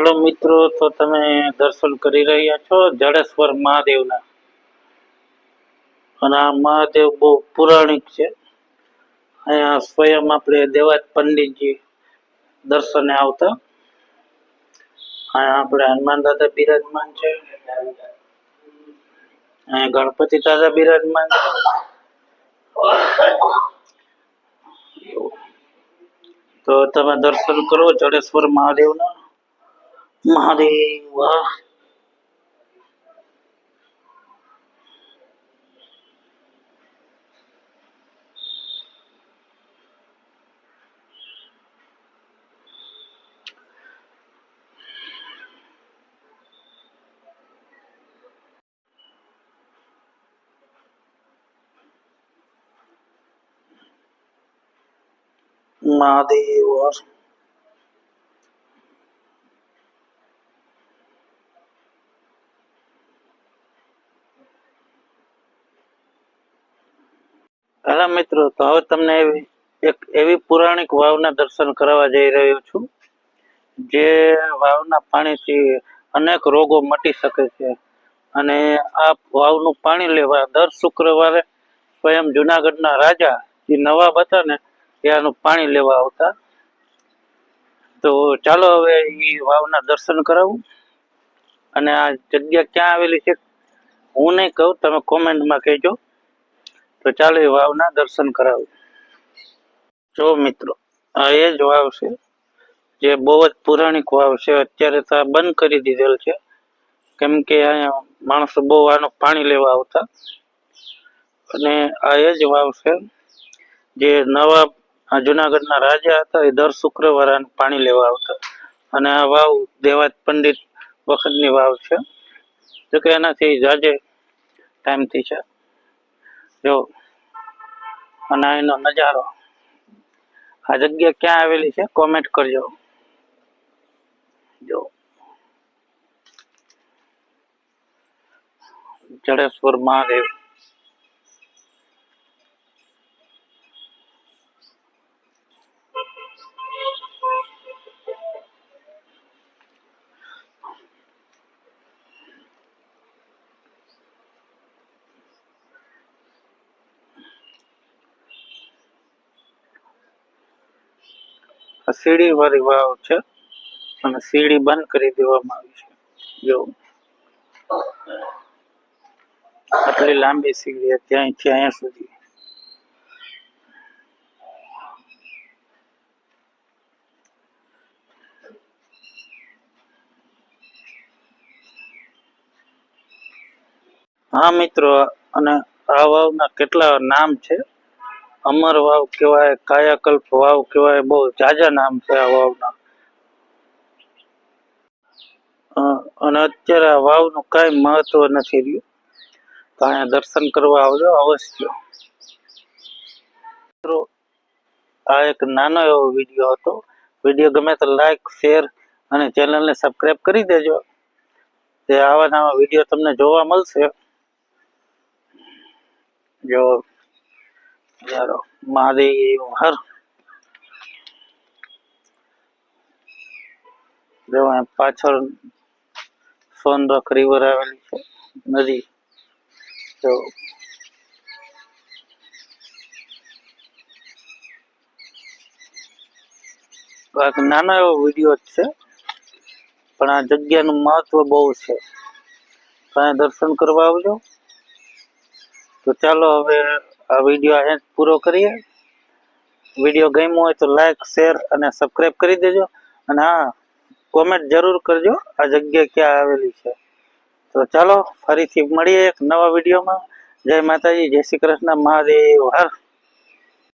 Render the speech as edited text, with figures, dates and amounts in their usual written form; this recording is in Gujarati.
હેલો મિત્રો, તો તમે દર્શન કરી રહ્યા છો જડેશ્વર મહાદેવના. અને આ મહાદેવ બહુ પૌરાણિક છે. અહીંયા સ્વયં આપણે દેવાજ પંડિતજી દર્શને આવતા. અહીંયા આપણે હનુમાન દાદા બિરાજમાન છે, અહીંયા ગણપતિ દાદા બિરાજમાન છે. તો તમે દર્શન કરો જડેશ્વર મહાદેવના. મહાદેવ વાહ. મહાદેવ વાહ. હેલો મિત્રો, તો હવે તમને એક એવી પૌરાણિક વાવના દર્શન કરવા જઈ રહ્યો છું, જે વાવના પાણીથી અનેક રોગો મટી શકે છે. અને આ વાવનું પાણી લેવા દર શુક્રવારે સ્વયં જુનાગઢના રાજા જે નવાબ હતા ને ત્યાંનું પાણી લેવા આવતા. તો ચાલો હવે એ વાવના દર્શન કરાવું. અને આ જગ્યા ક્યાં આવેલી છે હું નહીં કહું, તમે કોમેન્ટમાં કહેજો. તો ચાલો એ વાવના દર્શન કરાવું. જો મિત્રો, આ એ જ વાવ છે, જે બહુ જ પૌરાણિક વાવ છે. અત્યારે તો આ બંધ કરી દીધેલ છે, કેમ કે અહીંયા માણસો બહુ આનું પાણી લેવા આવતા. અને આ એ જ વાવ છે, જે નવાબ જુનાગઢના રાજા હતા એ દર શુક્રવારે પાણી લેવા આવતા. અને આ વાવ દેવાજ પંડિત વખતની વાવ છે, જો કે એનાથી જાજે ટાઈમથી છે. જો અને એનો નજારો, આ જગ્યા ક્યાં આવેલી છે કોમેન્ટ કરજો. જો જડેશ્વર મહાદેવ. સીડી વાળી વાવ છે, અને સીડી બંધ કરી દેવામાં આવી છે. જો આટલી લાંબી સીડી ત્યાંથી અહીંયા સુધી. હા મિત્રો, અને આ વાવના કેટલા નામ છે. અમર વાવ કહેવાય, કાયાકલ્પ વાવ કહેવાય, બહુ જાજા નામ છે આ વાવના. અને અત્યારે આ વાવનું કઈ મહત્વ નથી રહ્યું, તો અહીંયા દર્શન કરવા આવજો અવશ્ય. મિત્રો, આ એક નાનો એવો વિડીયો હતો. વિડીયો ગમે તો લાઈક, શેર અને ચેનલને સબસ્ક્રાઈબ કરી દેજો. તે આવા નવા વિડીયો તમને જોવા મળશે. જો યારો મહાદેવ હર. જો પાછળ સોનરખ રિવર આવેલી છે, નદી. જો નાનો એવો વિડીયો જ છે, પણ આ જગ્યાનું મહત્વ બહુ છે. ત્યાં દર્શન કરવા આવજો. તો ચાલો હવે આ વિડીયો અહીં પૂરો કરીએ. વિડીયો ગમ્યો હોય તો લાઈક, શેર અને સબસ્ક્રાઈબ કરી દેજો. અને હા, કોમેન્ટ જરૂર કરજો આ જગ્યા ક્યાં આવેલી છે. તો ચાલો ફરીથી મળીએ એક નવા વિડીયોમાં. જય માતાજી, જય શ્રી કૃષ્ણ, મહાદેવ હર.